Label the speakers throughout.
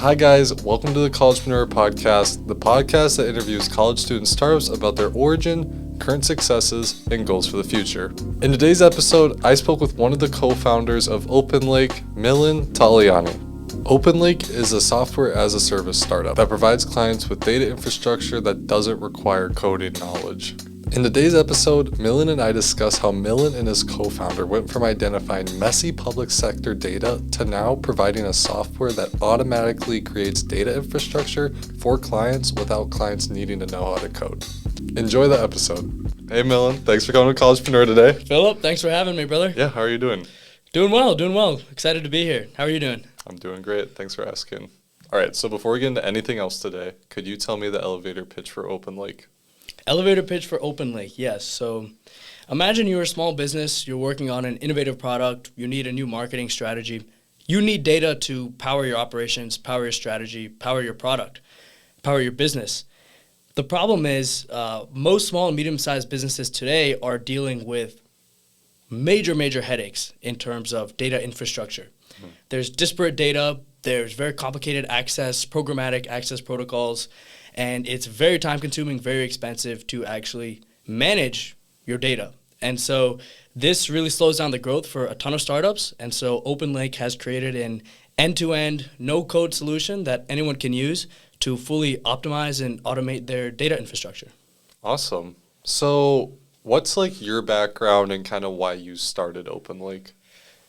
Speaker 1: Hi guys, welcome to the Collegepreneur Podcast, the podcast that interviews college student startups about their origin, current successes, and goals for the future. In today's episode, I spoke with one of the co-founders of OpenLake, Milan Tahliani. OpenLake is a software as a service startup that provides clients with data infrastructure that doesn't require coding knowledge. In today's episode, Milan and I discuss how Milan and his co-founder went from identifying messy public sector data to now providing a software that automatically creates data infrastructure for clients without clients needing to know how to code. Enjoy the episode. Hey Milan, thanks for coming to Collegepreneur today.
Speaker 2: Philip, thanks for having me, brother.
Speaker 1: Yeah, how are you doing?
Speaker 2: Doing well. Excited to be here. How are you doing?
Speaker 1: I'm doing great. Thanks for asking. All right, so before we get into anything else today, could you tell me the elevator pitch for OpenLake?
Speaker 2: Elevator pitch for OpenLake, yes. So imagine you're a small business, you're working on an innovative product, you need a new marketing strategy. You need data to power your operations, power your strategy, power your product, power your business. The problem is most small and medium-sized businesses today are dealing with major headaches in terms of data infrastructure. Mm-hmm. There's disparate data, there's very complicated programmatic access protocols, and it's very time-consuming, very expensive to actually manage your data. And so this really slows down the growth for a ton of startups. And so OpenLake has created an end-to-end, no-code solution that anyone can use to fully optimize and automate their data infrastructure.
Speaker 1: Awesome. So what's like your background and kind of why you started OpenLake?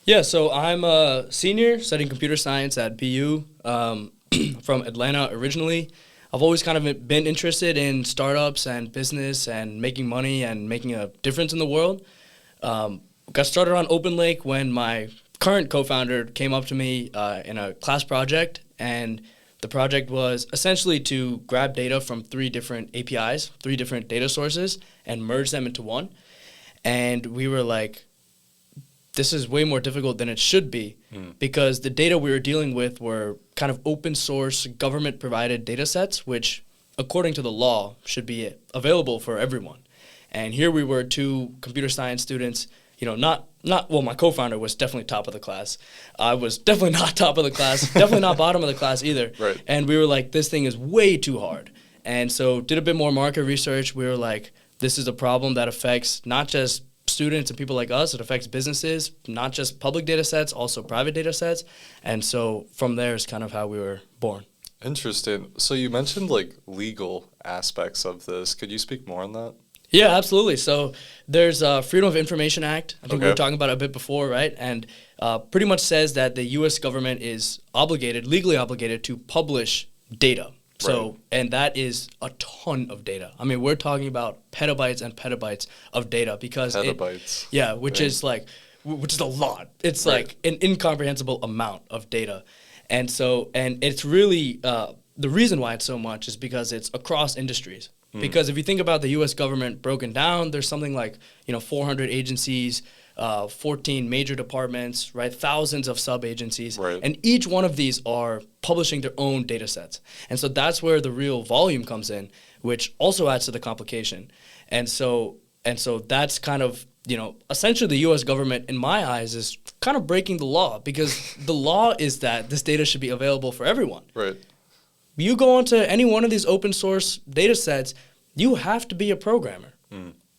Speaker 2: Yeah, so I'm a senior studying computer science at BU from Atlanta originally. I've always kind of been interested in startups and business and making money and making a difference in the world. Got started on OpenLake when my current co-founder came up to me in a class project, and the project was essentially to grab data from 3 different APIs, 3 different data sources, and merge them into one. And we were like, this is way more difficult than it should be because the data we were dealing with were kind of open source government provided data sets, which according to the law should be available for everyone. And here we were 2 computer science students, my co-founder was definitely top of the class. I was definitely not top of the class, definitely not bottom of the class either.
Speaker 1: Right.
Speaker 2: And we were like, this thing is way too hard. And so did a bit more market research. We were like, this is a problem that affects not just students and people like us, it affects businesses, not just public data sets, also private data sets. And so from there is kind of how we were born.
Speaker 1: Interesting. So you mentioned like legal aspects of this. Could you speak more on that?
Speaker 2: Yeah, absolutely. So there's a Freedom of Information Act. I think we were talking about it a bit before, right? And pretty much says that the U.S. government is legally obligated to publish data. So, right. And that is a ton of data. I mean, we're talking about petabytes and petabytes of data because
Speaker 1: petabytes.
Speaker 2: Which is a lot. It's right. Like an incomprehensible amount of data. And so, and it's really, the reason why it's so much is because it's across industries. Because if you think about the U.S. government broken down, there's something like, 400 agencies, 14 major departments, right? Thousands of sub-agencies.
Speaker 1: Right. And
Speaker 2: each one of these are publishing their own data sets. And so that's where the real volume comes in, which also adds to the complication. And so that's kind of, essentially the U.S. government, in my eyes, is kind of breaking the law because the law is that this data should be available for everyone.
Speaker 1: Right.
Speaker 2: You go onto any one of these open source data sets, you have to be a programmer.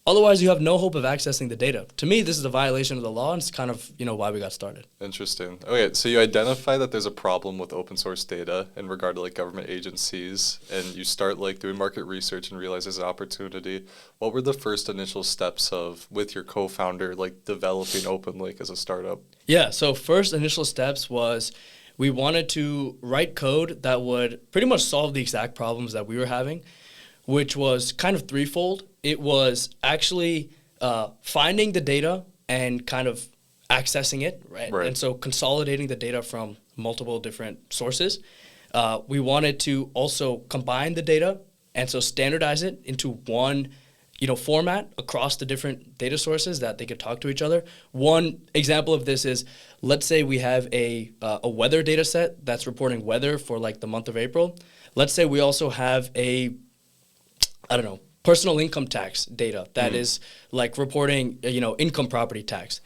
Speaker 2: Otherwise, you have no hope of accessing the data. To me, this is a violation of the law, and it's kind of, why we got started.
Speaker 1: Interesting. Okay, so you identify that there's a problem with open source data in regard to like government agencies, and you start like doing market research and realize there's an opportunity. What were the first initial steps with your co-founder, like developing OpenLake as a startup? Yeah,
Speaker 2: so first initial steps was we wanted to write code that would pretty much solve the exact problems that we were having, which was kind of threefold. It was actually finding the data and kind of accessing it, right? And so consolidating the data from multiple different sources. We wanted to also combine the data and so standardize it into one format across the different data sources that they could talk to each other. One example of this is, let's say we have a weather data set that's reporting weather for like the month of April. Let's say we also have personal income tax data that is like reporting, income property tax.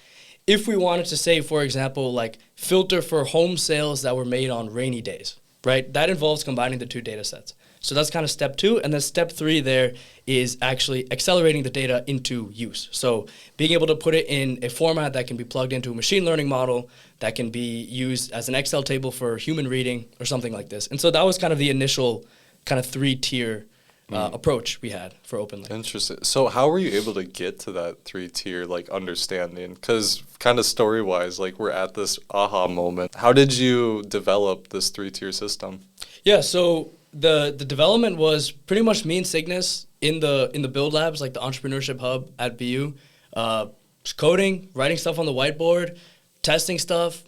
Speaker 2: If we wanted to say, for example, like filter for home sales that were made on rainy days, right? That involves combining the two data sets. So that's kind of step 2. And then step 3 there is actually accelerating the data into use. So being able to put it in a format that can be plugged into a machine learning model, that can be used as an Excel table for human reading or something like this. And so that was kind of the initial kind of 3-tier approach we had for OpenLake.
Speaker 1: Interesting. So how were you able to get to that 3-tier like understanding? Because kind of story-wise, like we're at this aha moment. How did you develop this 3-tier system?
Speaker 2: Yeah, so the development was pretty much me and Cygnus in the build labs, like the entrepreneurship hub at BU, just coding, writing stuff on the whiteboard, testing stuff,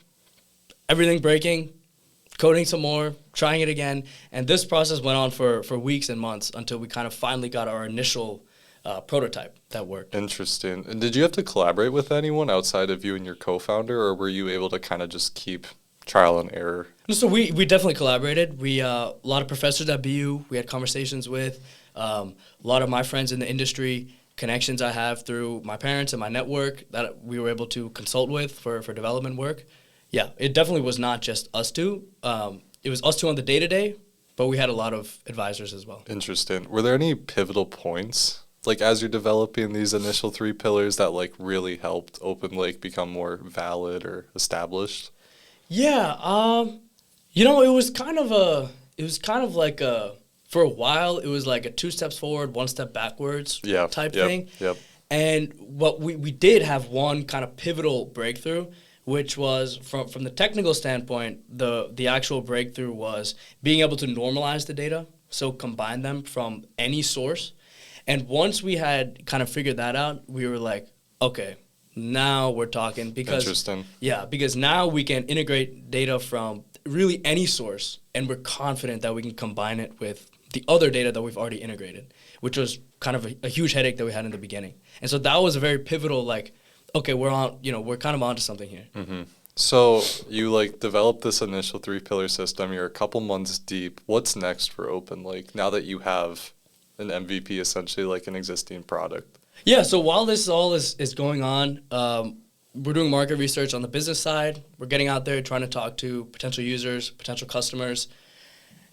Speaker 2: everything breaking, coding some more, trying it again. And this process went on for weeks and months until we kind of finally got our initial prototype that worked.
Speaker 1: Interesting. And did you have to collaborate with anyone outside of you and your co-founder, or were you able to kind of just keep trial and error?
Speaker 2: So we definitely collaborated. We a lot of professors at BU we had conversations with, a lot of my friends in the industry, connections I have through my parents and my network that we were able to consult with for development work. Yeah, it definitely was not just us two. It was us two on the day-to-day, but we had a lot of advisors as well.
Speaker 1: Interesting. Were there any pivotal points, like as you're developing these initial 3 pillars that like really helped OpenLake become more valid or established?
Speaker 2: Yeah, it was kind of like for a while, it was like a 2 steps forward, 1 step backwards type thing.
Speaker 1: Yep.
Speaker 2: And what we did have one kind of pivotal breakthrough, which was from the technical standpoint, the actual breakthrough was being able to normalize the data, so combine them from any source. And once we had kind of figured that out, we were like, okay, now we're talking.
Speaker 1: Interesting.
Speaker 2: Yeah, because now we can integrate data from really any source, and we're confident that we can combine it with the other data that we've already integrated, which was kind of a huge headache that we had in the beginning. And so that was a very pivotal, like, okay, we're kind of onto something here.
Speaker 1: Mm-hmm. So you like developed this initial 3-pillar system. You're a couple months deep. What's next for OpenLake now that you have an MVP, essentially like an existing product?
Speaker 2: Yeah, so while this all is going on, we're doing market research on the business side. We're getting out there trying to talk to potential users, potential customers.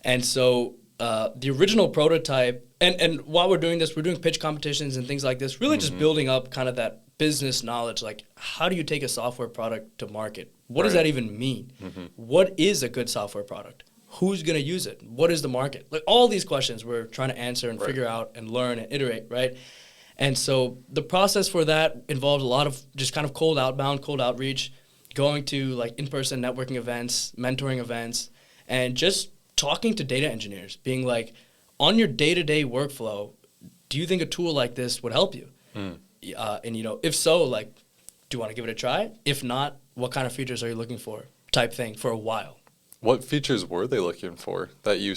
Speaker 2: And so the original prototype, and while we're doing this, we're doing pitch competitions and things like this, really just building up kind of that business knowledge, like how do you take a software product to market? What does that even mean? What is a good software product? Who's going to use it? What is the market? Like all these questions we're trying to answer and figure out and learn and iterate, right? And so the process for that involved a lot of just kind of cold outreach, going to like in-person networking events, mentoring events, and just talking to data engineers, being like, on your day-to-day workflow, do you think a tool like this would help you? And if so, like, do you want to give it a try? If not, what kind of features are you looking for? Type thing for a while.
Speaker 1: What features were they looking for that you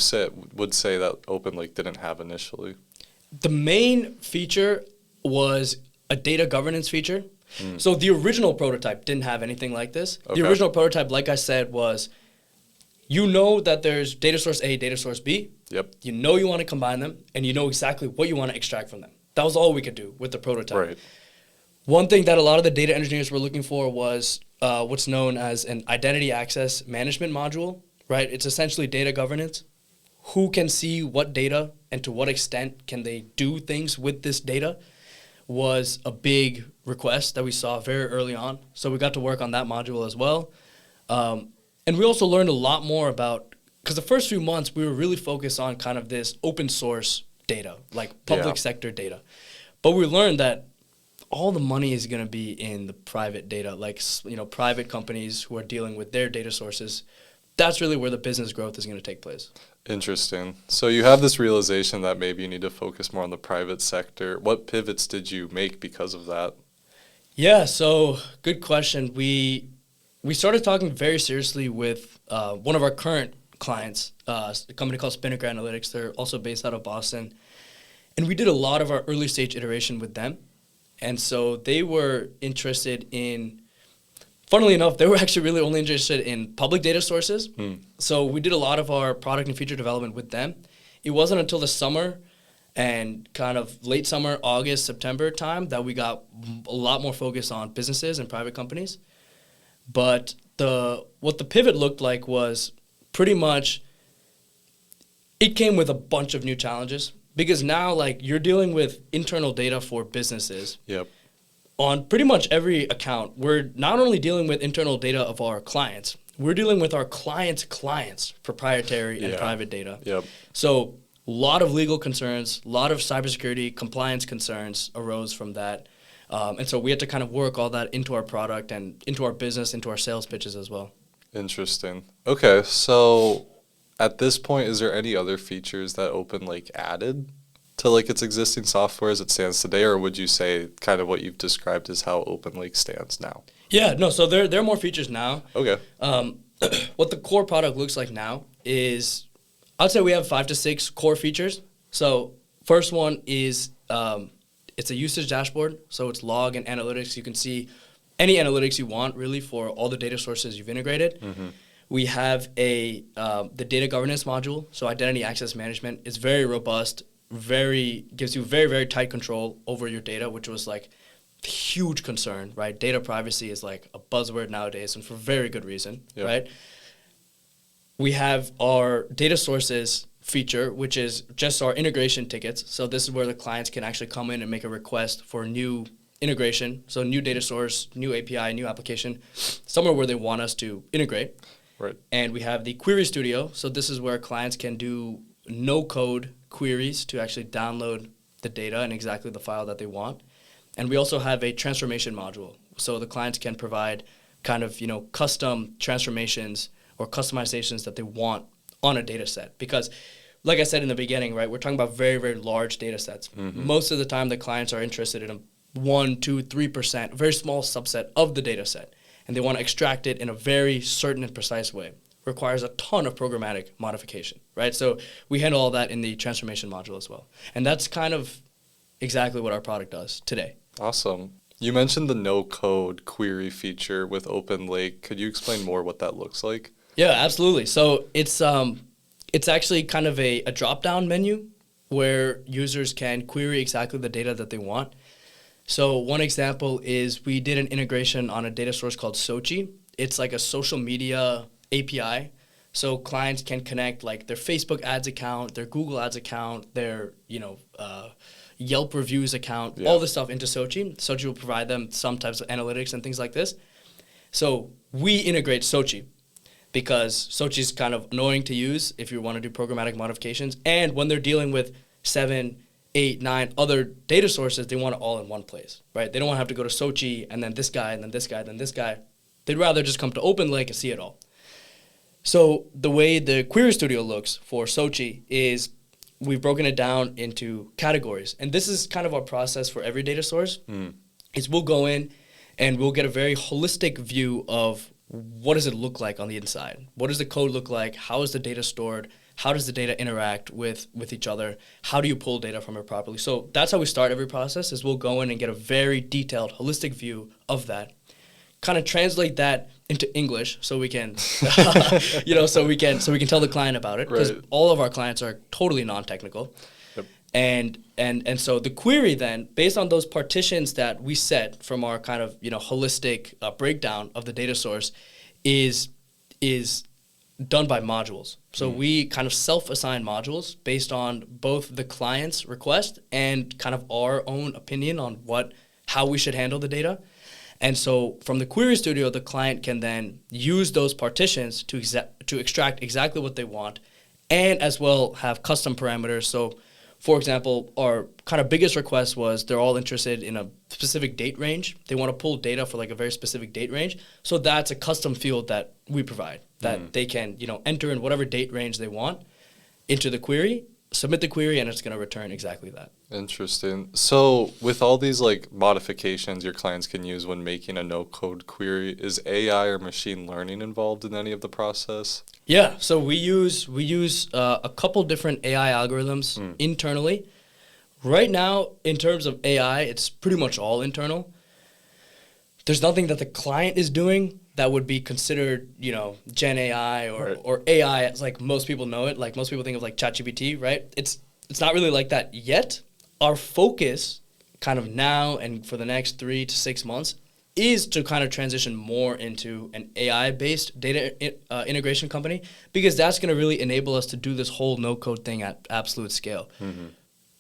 Speaker 1: would say that OpenLake didn't have initially?
Speaker 2: The main feature was a data governance feature. So the original prototype didn't have anything like this.
Speaker 1: Okay.
Speaker 2: The original prototype, like I said, was you know that there's data source A, data source B.
Speaker 1: Yep.
Speaker 2: You know you want to combine them, and you know exactly what you want to extract from them. That was all we could do with the prototype.
Speaker 1: Right.
Speaker 2: One thing that a lot of the data engineers were looking for was what's known as an identity access management module, right? It's essentially data governance. Who can see what data and to what extent can they do things with this data was a big request that we saw very early on. So we got to work on that module as well. And we also learned a lot more about, because the first few months we were really focused on kind of this open source data, like public sector data. But we learned that all the money is going to be in the private data, like, private companies who are dealing with their data sources. That's really where the business growth is going to take place.
Speaker 1: Interesting. So you have this realization that maybe you need to focus more on the private sector. What pivots did you make because of that?
Speaker 2: Yeah, so good question. We started talking very seriously with one of our current clients, a company called Spinnaker Analytics. They're also based out of Boston. And we did a lot of our early stage iteration with them. And so they were interested in, funnily enough, they were actually really only interested in public data sources. So we did a lot of our product and feature development with them. It wasn't until the summer and kind of late summer, August, September time that we got a lot more focus on businesses and private companies. But what the pivot looked like was pretty much It came with a bunch of new challenges because now, like, you're dealing with internal data for businesses.
Speaker 1: Yep.
Speaker 2: On pretty much every account, we're not only dealing with internal data of our clients, we're dealing with our clients' proprietary and private data.
Speaker 1: Yep.
Speaker 2: So a lot of legal concerns, a lot of cybersecurity compliance concerns arose from that. And so we had to kind of work all that into our product and into our business, into our sales pitches as well.
Speaker 1: Interesting. Okay, so at this point, is there any other features that OpenLake added to like its existing software as it stands today, or would you say kind of what you've described is how OpenLake stands now?
Speaker 2: Yeah, no, so there are more features now.
Speaker 1: Okay.
Speaker 2: What the core product looks like now is, I'd say we have 5 to 6 core features. So first one is it's a usage dashboard. So it's log and analytics. You can see any analytics you want really for all the data sources you've integrated. Mm-hmm. We have the data governance module. So identity access management is very robust, gives you very, very tight control over your data, which was like huge concern, right? Data privacy is like a buzzword nowadays, and for very good reason, right? We have our data sources feature, which is just our integration tickets. So this is where the clients can actually come in and make a request for new integration. So new data source, new API, new application, somewhere where they want us to integrate.
Speaker 1: Right.
Speaker 2: And we have the Query Studio. So this is where clients can do no-code queries to actually download the data and exactly the file that they want. And we also have a transformation module. So the clients can provide kind of, custom transformations or customizations that they want on a data set. Because like I said in the beginning, right, we're talking about very, very large data sets. Mm-hmm. Most of the time the clients are interested in a 1, 2, 3%, a very small subset of the data set. And they want to extract it in a very certain and precise way. Requires a ton of programmatic modification, right? So we handle all that in the transformation module as well. And that's kind of exactly what our product does today.
Speaker 1: Awesome. You mentioned the no-code query feature with OpenLake. Could you explain more what that looks like?
Speaker 2: Yeah, absolutely. So it's actually kind of a drop-down menu where users can query exactly the data that they want. So one example is we did an integration on a data source called Sochi. It's like a social media API. So clients can connect like their Facebook ads account, their Google ads account, their Yelp reviews account, all this stuff into Sochi. Sochi will provide them some types of analytics and things like this. So we integrate Sochi because Sochi is kind of annoying to use if you want to do programmatic modifications. And when they're dealing with 7, 8, 9 other data sources, they want it all in one place, right? They don't want to have to go to Sochi and then this guy and then this guy and then this guy. They'd rather just come to OpenLake and see it all. So the way the Query Studio looks for Sochi is we've broken it down into categories. And this is kind of our process for every data source, is we'll go in and we'll get a very holistic view of what does it look like on the inside? What does the code look like? How is the data stored? How does the data interact with each other? How do you pull data from it properly? So that's how we start every process, is we'll go in and get a very detailed, holistic view of that, kind of translate that into English so we can, so we can tell the client about it, because all of our clients are totally non-technical. Yep. And so the query then, based on those partitions that we set from our kind of, holistic breakdown of the data source is done by modules. So we kind of self-assign modules based on both the client's request and kind of our own opinion on how we should handle the data. And so from the Query Studio, the client can then use those partitions to extract exactly what they want, and as well have custom parameters. So for example, our kind of biggest request was they're all interested in a specific date range. They want to pull data for like a very specific date range. So that's a custom field that we provide that they can, enter in whatever date range they want into the query, submit the query, and it's going to return exactly that.
Speaker 1: Interesting. So with all these like modifications your clients can use when making a no-code query, is AI or machine learning involved in any of the process?
Speaker 2: Yeah, so we use a couple different AI algorithms internally. Right now, in terms of AI, it's pretty much all internal. There's nothing that the client is doing that would be considered, Gen AI or AI as like most people know it. Like most people think of like ChatGPT, right? It's not really like that yet. Our focus kind of now and for the next 3 to 6 months is to kind of transition more into an AI-based data integration company, because that's going to really enable us to do this whole no-code thing at absolute scale.
Speaker 1: Mm-hmm.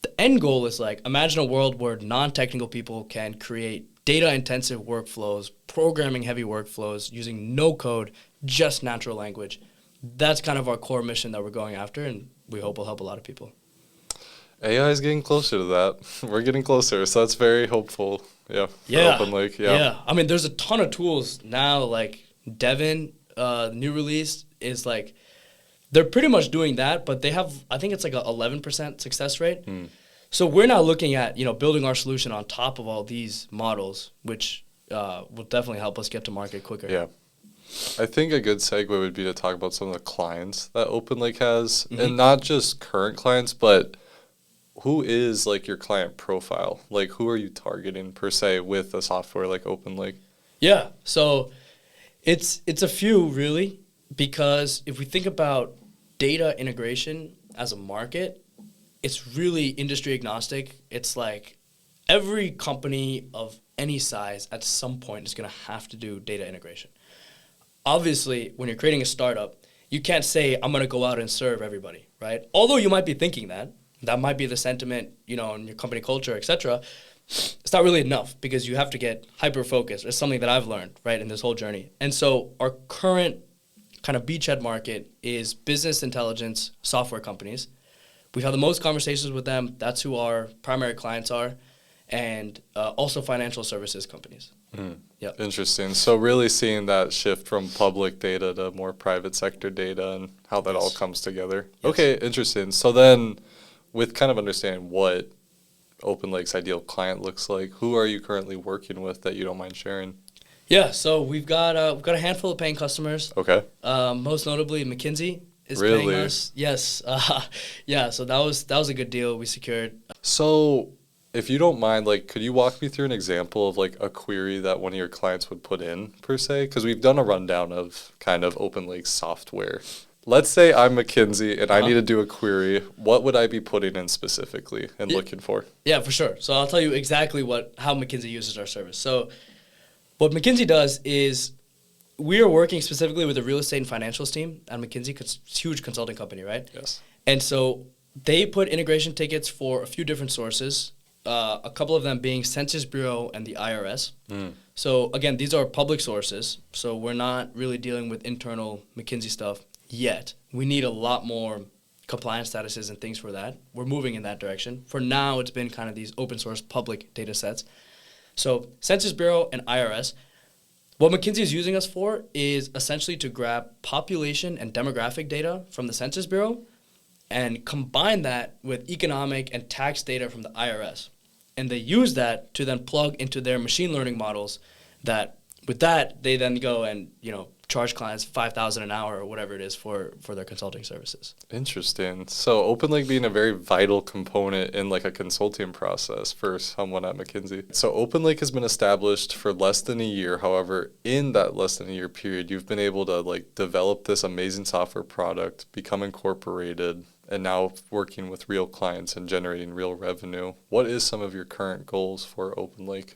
Speaker 2: The end goal is like, imagine a world where non-technical people can create data-intensive workflows, programming-heavy workflows using no code, just natural language. That's kind of our core mission that we're going after, and we hope will help a lot of people.
Speaker 1: AI is getting closer to that. We're getting closer, so that's very hopeful. Yeah.
Speaker 2: Yeah.
Speaker 1: For OpenLake. Yeah.
Speaker 2: I mean, there's a ton of tools now. Like Devin, the new release is like, they're pretty much doing that, but they have, I think it's like a 11% success rate.
Speaker 1: Mm.
Speaker 2: So we're now looking at, building our solution on top of all these models, which will definitely help us get to market quicker.
Speaker 1: Yeah. I think a good segue would be to talk about some of the clients that OpenLake has, and not just current clients, but who is like your client profile? Like, who are you targeting per se with a software like OpenLake?
Speaker 2: Yeah, so it's a few really, because if we think about data integration as a market, it's really industry agnostic. It's like every company of any size at some point is going to have to do data integration. Obviously, when you're creating a startup, you can't say, I'm going to go out and serve everybody, right? Although you might be thinking that. That might be the sentiment, in your company culture, etc. It's not really enough, because you have to get hyper-focused. It's something that I've learned, right, in this whole journey. And so our current kind of beachhead market is business intelligence software companies. We've had the most conversations with them. That's who our primary clients are. And also financial services companies.
Speaker 1: Mm.
Speaker 2: Yep.
Speaker 1: Interesting. So really seeing that shift from public data to more private sector data and how that all comes together. Yes. Okay, interesting. So then, with kind of understanding what OpenLake's ideal client looks like, who are you currently working with that you don't mind sharing?
Speaker 2: Yeah, so we've got a handful of paying customers.
Speaker 1: Okay.
Speaker 2: Most notably, McKinsey is paying us. Yes. Yeah. So that was a good deal we secured.
Speaker 1: So, if you don't mind, like, could you walk me through an example of like a query that one of your clients would put in per se? Because we've done a rundown of kind of OpenLake software. Let's say I'm McKinsey and I need to do a query. What would I be putting in specifically and looking for?
Speaker 2: Yeah, for sure. So I'll tell you exactly how McKinsey uses our service. So what McKinsey does is we are working specifically with the real estate and financials team at McKinsey, because it's a huge consulting company, right?
Speaker 1: Yes.
Speaker 2: And so they put integration tickets for a few different sources, a couple of them being Census Bureau and the IRS. Mm. So again, these are public sources, so we're not really dealing with internal McKinsey stuff yet. We need a lot more compliance statuses and things for that. We're moving in that direction. For now, it's been kind of these open source public data sets. So Census Bureau and IRS, what McKinsey is using us for is essentially to grab population and demographic data from the Census Bureau and combine that with economic and tax data from the IRS. And they use that to then plug into their machine learning models that with that, they then go and, charge clients $5,000 an hour or whatever it is for their consulting services.
Speaker 1: Interesting. So OpenLake being a very vital component in like a consulting process for someone at McKinsey. So OpenLake has been established for less than a year. However, in that less than a year period, you've been able to like develop this amazing software product, become incorporated, and now working with real clients and generating real revenue. What is some of your current goals for OpenLake?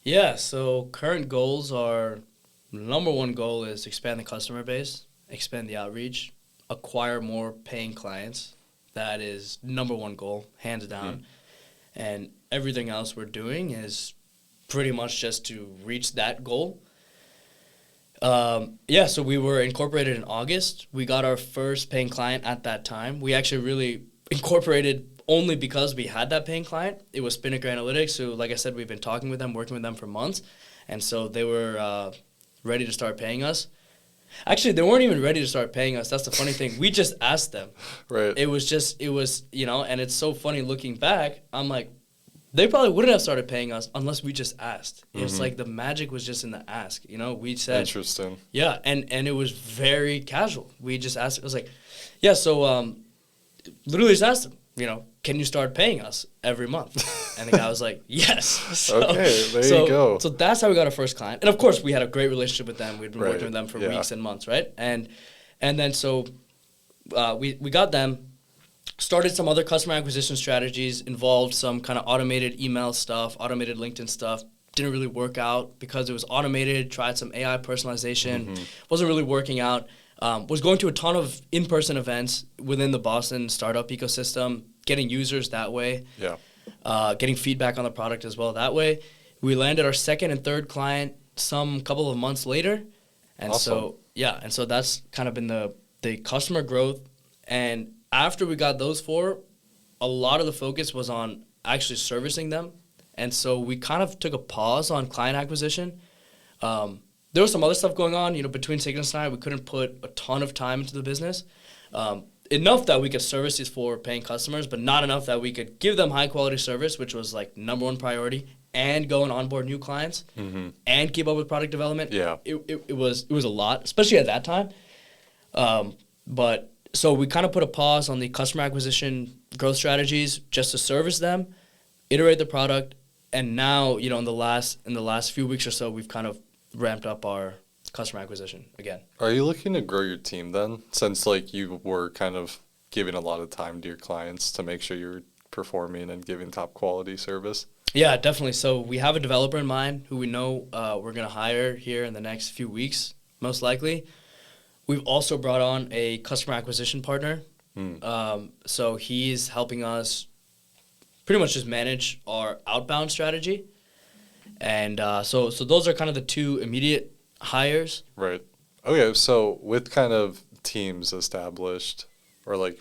Speaker 2: Yeah, so current goals are, number one goal is expand the customer base, expand the outreach, acquire more paying clients. That is number one goal, hands down. And everything else we're doing is pretty much just to reach that goal. So we were incorporated in August. We got our first paying client at that time. We actually really incorporated only because we had that paying client. It was Spinnaker Analytics, who, like I said, we've been talking with them, working with them for months. And so they were ready to start paying us. Actually, they weren't even ready to start paying us. That's the funny thing. We just asked them.
Speaker 1: Right.
Speaker 2: It was, and it's so funny looking back. I'm like, they probably wouldn't have started paying us unless we just asked. It was like the magic was just in the ask. We said. Interesting. Yeah, and it was very casual. We just asked. It was like, yeah, so literally just asked them, can you start paying us every month? And the guy was like, yes. So,
Speaker 1: okay, there you go.
Speaker 2: So that's how we got our first client. And of course, we had a great relationship with them. We'd been working with them for weeks and months, right? And then so we got them, started some other customer acquisition strategies, involved some kind of automated email stuff, automated LinkedIn stuff, didn't really work out because it was automated. Tried some AI personalization, wasn't really working out. Was going to a ton of in-person events within the Boston startup ecosystem, getting users that way.
Speaker 1: Yeah.
Speaker 2: Getting feedback on the product as well that way. We landed our second and third client some couple of months later. And
Speaker 1: awesome.
Speaker 2: so that's kind of been the customer growth. And after we got those four, a lot of the focus was on actually servicing them. And so we kind of took a pause on client acquisition. There was some other stuff going on, between Cygnus and I. We couldn't put a ton of time into the business. Enough that we could service these four paying customers, but not enough that we could give them high quality service, which was like number one priority, and go and onboard new clients and keep up with product development.
Speaker 1: Yeah.
Speaker 2: It was a lot, especially at that time. But so we kind of put a pause on the customer acquisition growth strategies just to service them, iterate the product, and now, in the last few weeks or so, we've kind of ramped up our customer acquisition again.
Speaker 1: Are you looking to grow your team then, since like you were kind of giving a lot of time to your clients to make sure you're performing and giving top quality service?
Speaker 2: Yeah, definitely. So we have a developer in mind who we know we're going to hire here in the next few weeks, most likely. We've also brought on a customer acquisition partner. So he's helping us pretty much just manage our outbound strategy. And so those are kind of the two immediate hires.
Speaker 1: Right. Okay, so with kind of teams established, or like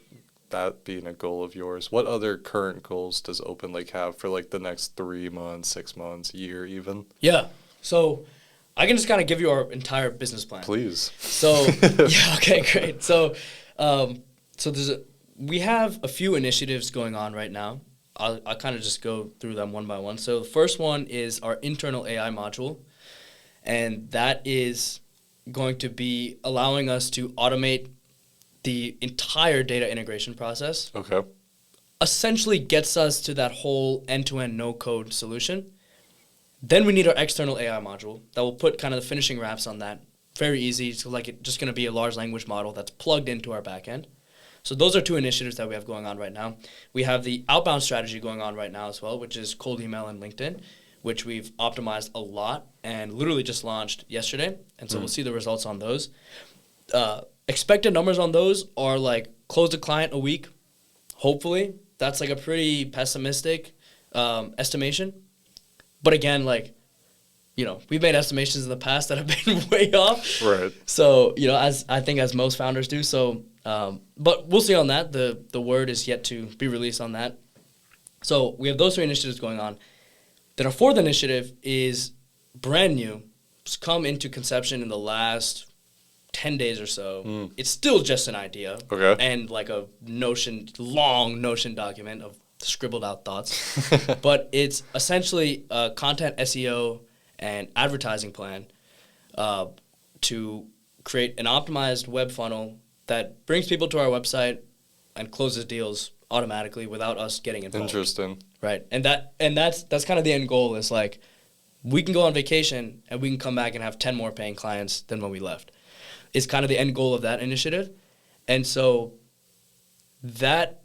Speaker 1: that being a goal of yours, what other current goals does OpenLake have for like the next 3 months, 6 months, year even?
Speaker 2: Yeah. So I can just kind of give you our entire business plan.
Speaker 1: Please.
Speaker 2: So yeah, okay, great. So we have a few initiatives going on right now. I'll kind of just go through them one by one. So the first one is our internal AI module, and that is going to be allowing us to automate the entire data integration process.
Speaker 1: Okay.
Speaker 2: Essentially gets us to that whole end-to-end no-code solution. Then we need our external AI module that will put kind of the finishing wraps on that. Very easy. So like it's just going to be a large language model that's plugged into our backend. So those are two initiatives that we have going on right now. We have the outbound strategy going on right now as well, which is cold email and LinkedIn, which we've optimized a lot and literally just launched yesterday. And so we'll see the results on those. Expected numbers on those are like close a client a week, hopefully. That's like a pretty pessimistic estimation. But again, like, we've made estimations in the past that have been way off.
Speaker 1: Right.
Speaker 2: So, as most founders do. So, but we'll see on that. The word is yet to be released on that. So we have those three initiatives going on. Then our fourth initiative is brand new. It's come into conception in the last 10 days or so. It's still just an idea.
Speaker 1: Okay.
Speaker 2: And like a long Notion document of scribbled out thoughts. But it's essentially a content SEO and advertising plan to create an optimized web funnel that brings people to our website and closes deals automatically without us getting involved.
Speaker 1: Interesting.
Speaker 2: Right. And that's kind of the end goal is like we can go on vacation and we can come back and have 10 more paying clients than when we left. Is kind of the end goal of that initiative. And so that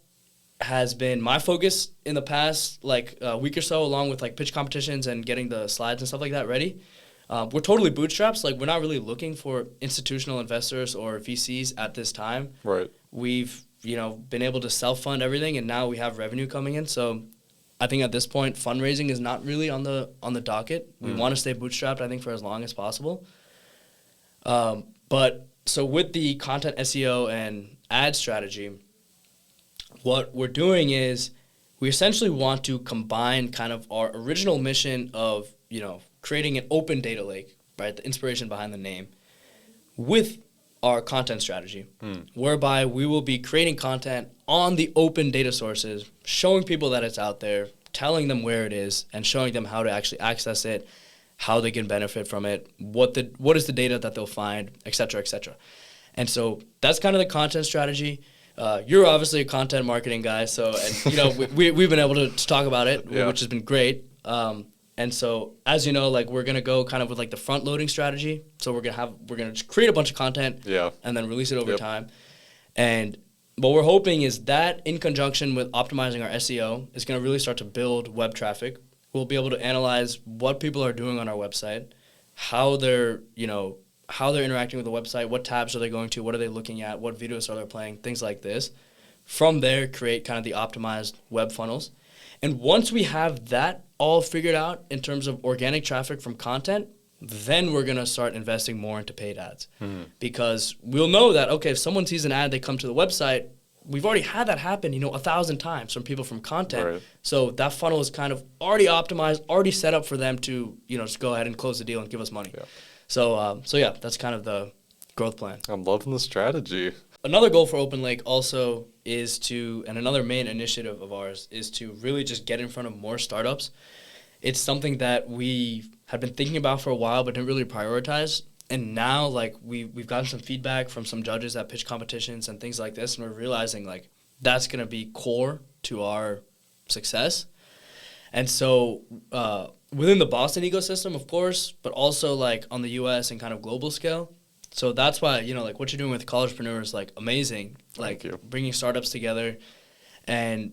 Speaker 2: has been my focus in the past week or so, along with like pitch competitions and getting the slides and stuff like that ready. We're totally bootstraps. Like we're not really looking for institutional investors or VCs at this time.
Speaker 1: Right.
Speaker 2: We've been able to self-fund everything, and now we have revenue coming in. So I think at this point, fundraising is not really on the docket. We want to stay bootstrapped, I think, for as long as possible. But so with the content SEO and ad strategy, what we're doing is we essentially want to combine kind of our original mission of, creating an open data lake, right? The inspiration behind the name, with our content strategy, whereby we will be creating content on the open data sources, showing people that it's out there, telling them where it is, and showing them how to actually access it, how they can benefit from it, what is the data that they'll find, et cetera, et cetera. And so that's kind of the content strategy. You're obviously a content marketing guy, so we've been able to talk about it, which has been great. And so, as you know, like we're gonna go kind of with like the front loading strategy. So we're gonna just create a bunch of content, and then release it over time. And what we're hoping is that in conjunction with optimizing our SEO is gonna really start to build web traffic, we'll be able to analyze what people are doing on our website, how they're interacting with the website, what tabs are they going to, what are they looking at, what videos are they playing, things like this. From there, create kind of the optimized web funnels. And once we have that all figured out in terms of organic traffic from content, then we're going to start investing more into paid ads. Because we'll know that, okay, if someone sees an ad, they come to the website, we've already had that happen, 1,000 times from people from content.
Speaker 1: Right.
Speaker 2: So that funnel is kind of already optimized, already set up for them to, just go ahead and close the deal and give us money.
Speaker 1: Yeah.
Speaker 2: So yeah, that's kind of the growth plan.
Speaker 1: I'm loving the strategy.
Speaker 2: Another goal for OpenLake also is and another main initiative of ours is to really just get in front of more startups. It's something that we had been thinking about for a while, but didn't really prioritize. And now, we've gotten some feedback from some judges at pitch competitions and things like this, and we're realizing, that's going to be core to our success. And so within the Boston ecosystem, of course, but also, on the U.S. and kind of global scale. So that's why, what you're doing with collegepreneurs is, amazing.
Speaker 1: Thank you.
Speaker 2: Bringing startups together and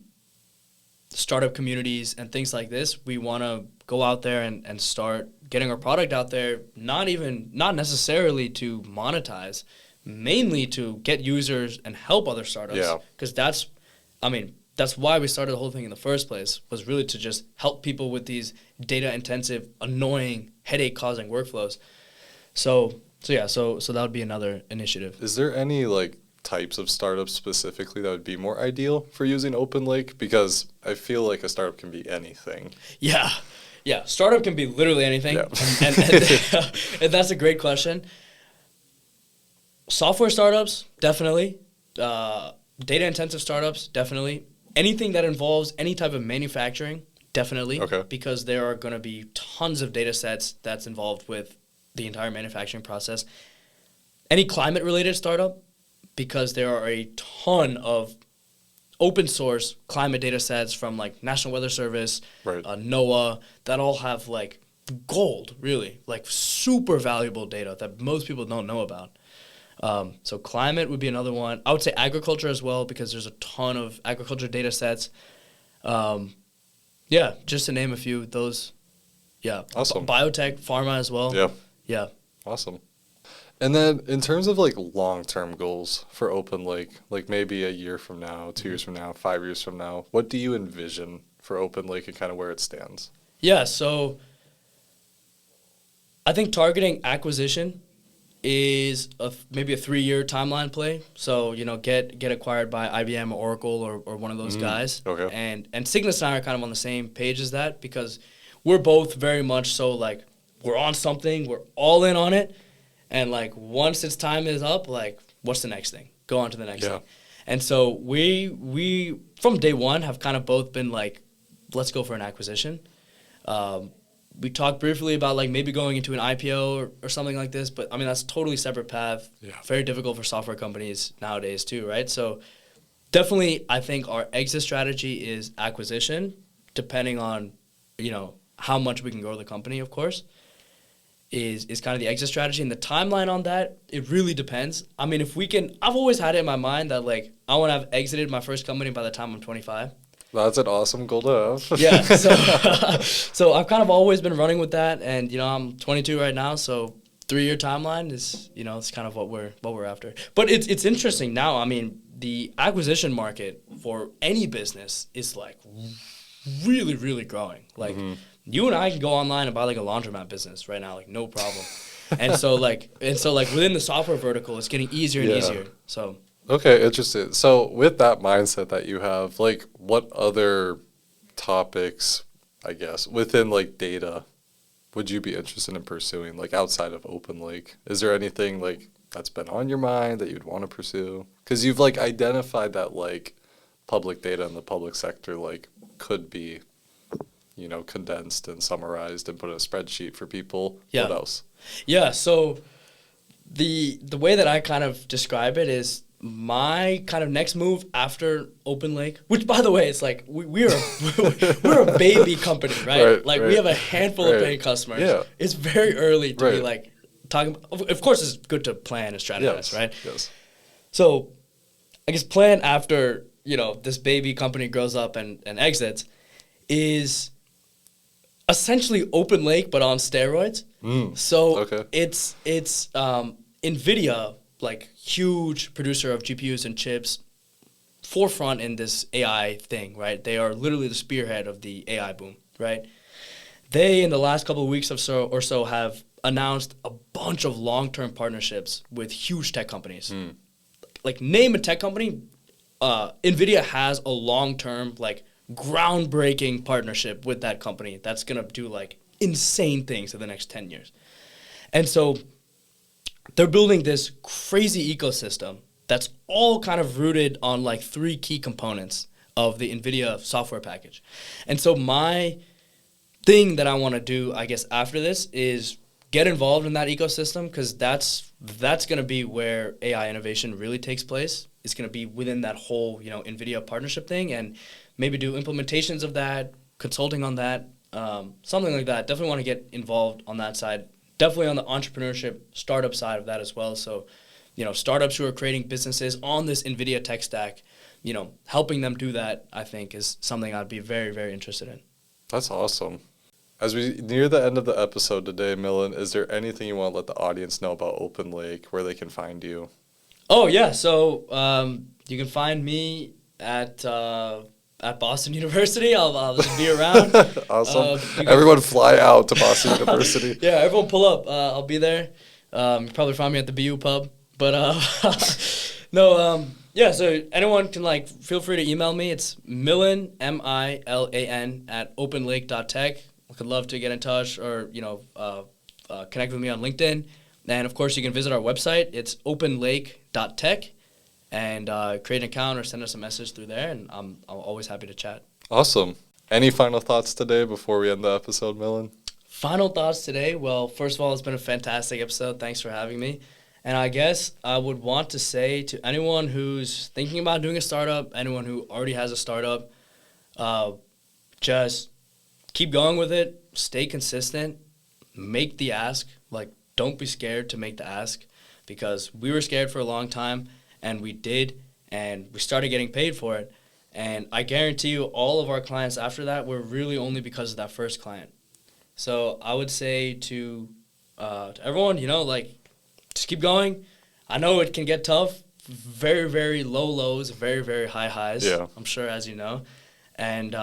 Speaker 2: startup communities and things like this. We want to go out there and start getting our product out there, not necessarily to monetize, mainly to get users and help other startups.
Speaker 1: Yeah.
Speaker 2: Because that's why we started the whole thing in the first place, was really to just help people with these data-intensive, annoying, headache-causing workflows. So that would be another initiative.
Speaker 1: Is there any types of startups specifically that would be more ideal for using OpenLake? Because I feel like a startup can be anything.
Speaker 2: Yeah. Startup can be literally anything.
Speaker 1: Yeah.
Speaker 2: And that's a great question. Software startups, definitely. Data-intensive startups, definitely. Anything that involves any type of manufacturing, definitely.
Speaker 1: Okay.
Speaker 2: Because there are going to be tons of data sets that's involved with the entire manufacturing process. Any climate-related startup, because there are a ton of open source climate data sets from National Weather Service,
Speaker 1: Right.
Speaker 2: NOAA, that all have gold, really, super valuable data that most people don't know about. So climate would be another one. I would say agriculture as well, because there's a ton of agriculture data sets. Yeah, just to name a few, those, yeah.
Speaker 1: Awesome.
Speaker 2: Biotech, pharma as well.
Speaker 1: Yeah.
Speaker 2: Yeah.
Speaker 1: Awesome. And then in terms of long-term goals for OpenLake, maybe a year from now, 2 years from now, 5 years from now, what do you envision for OpenLake and kind of where it stands?
Speaker 2: Yeah, so I think targeting acquisition is maybe a 3-year timeline play. So, get acquired by IBM or Oracle or one of those guys.
Speaker 1: Okay.
Speaker 2: And Cygnus and I are kind of on the same page as that, because we're both very much so we're on something, we're all in on it. And once its time is up, what's the next thing? Go on to the next thing. And so we from day one have kind of both been let's go for an acquisition. We talked briefly about maybe going into an IPO or something like this, but that's a totally separate path.
Speaker 1: Yeah.
Speaker 2: Very difficult for software companies nowadays too, right? So definitely I think our exit strategy is acquisition, depending on, how much we can grow the company, of course. Is kind of the exit strategy. And the timeline on that, it really depends. If we can, I've always had it in my mind that I want to have exited my first company by the time I'm 25.
Speaker 1: That's an awesome goal to have.
Speaker 2: Yeah, so I've kind of always been running with that, and I'm 22 right now, so 3-year timeline is it's kind of what we're after. But it's interesting now. The acquisition market for any business is really, really growing. You and I can go online and buy a laundromat business right now, no problem. and so within the software vertical, it's getting easier and easier. So
Speaker 1: okay, interesting. So with that mindset that you have, what other topics, I guess, within data would you be interested in pursuing, outside of OpenLake? Is there anything that's been on your mind that you'd want to pursue? Because you've identified that public data in the public sector could be condensed and summarized and put in a spreadsheet for people.
Speaker 2: Yeah.
Speaker 1: What else?
Speaker 2: Yeah, so the way that I kind of describe it is my kind of next move after OpenLake, which by the way, it's we're a baby company, right?
Speaker 1: Right.
Speaker 2: We have a handful of paying customers.
Speaker 1: Yeah.
Speaker 2: It's very early to be
Speaker 1: Right.
Speaker 2: talking. Of course, it's good to plan and strategize, right?
Speaker 1: Yes.
Speaker 2: So I guess plan after this baby company grows up and exits is essentially OpenLake, but on steroids. So
Speaker 1: okay.
Speaker 2: it's NVIDIA, like huge producer of GPUs and chips, forefront in this AI thing, right? They are literally the spearhead of the AI boom, right? They, in the last couple of weeks or so, have announced a bunch of long-term partnerships with huge tech companies. Like, name a tech company, NVIDIA has a long-term, like, groundbreaking partnership with that company that's going to do, like, insane things in the next 10 years. And so they're building this crazy ecosystem that's all kind of rooted on, like, 3 key components of the NVIDIA software package. And so my thing that I want to do, I guess, after this is get involved in that ecosystem, because that's going to be where AI innovation really takes place. It's going to be within that whole, NVIDIA partnership thing, and maybe do implementations of that, consulting on that, something like that. Definitely want to get involved on that side. Definitely on the entrepreneurship startup side of that as well. So, startups who are creating businesses on this NVIDIA tech stack, helping them do that, I think, is something I'd be very, very interested in.
Speaker 1: That's awesome. As we near the end of the episode today, Milan, is there anything you want to let the audience know about OpenLake, where they can find you?
Speaker 2: Oh, yeah. So you can find me at Boston University. I'll just be around.
Speaker 1: Awesome. Everyone fly out to Boston University.
Speaker 2: Yeah, everyone pull up. I'll be there. You probably find me at the BU pub. But no, yeah, so anyone can, feel free to email me. It's Milan, Milan, at openlake.tech. I could love to get in touch or, connect with me on LinkedIn. And, of course, you can visit our website. It's openlake.tech and create an account or send us a message through there, and I'm always happy to chat.
Speaker 1: Awesome. Any final thoughts today before we end the episode, Milan?
Speaker 2: Final thoughts today? Well, first of all, it's been a fantastic episode. Thanks for having me. And I guess I would want to say to anyone who's thinking about doing a startup, anyone who already has a startup, just keep going with it, stay consistent, make the ask. Don't be scared to make the ask, because we were scared for a long time, and we did, and we started getting paid for it. And I guarantee you all of our clients after that were really only because of that first client. So I would say to everyone, just keep going. I know it can get tough, very, very low lows, very, very high highs,
Speaker 1: yeah.
Speaker 2: I'm sure, as you know. And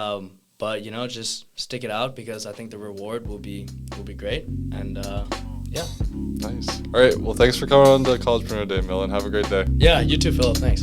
Speaker 2: but just stick it out, because I think the reward will be great. And yeah.
Speaker 1: Nice. All right. Well, thanks for coming on to Collegepreneur Day, Milan. Have a great day.
Speaker 2: Yeah, you too, Philip. Thanks.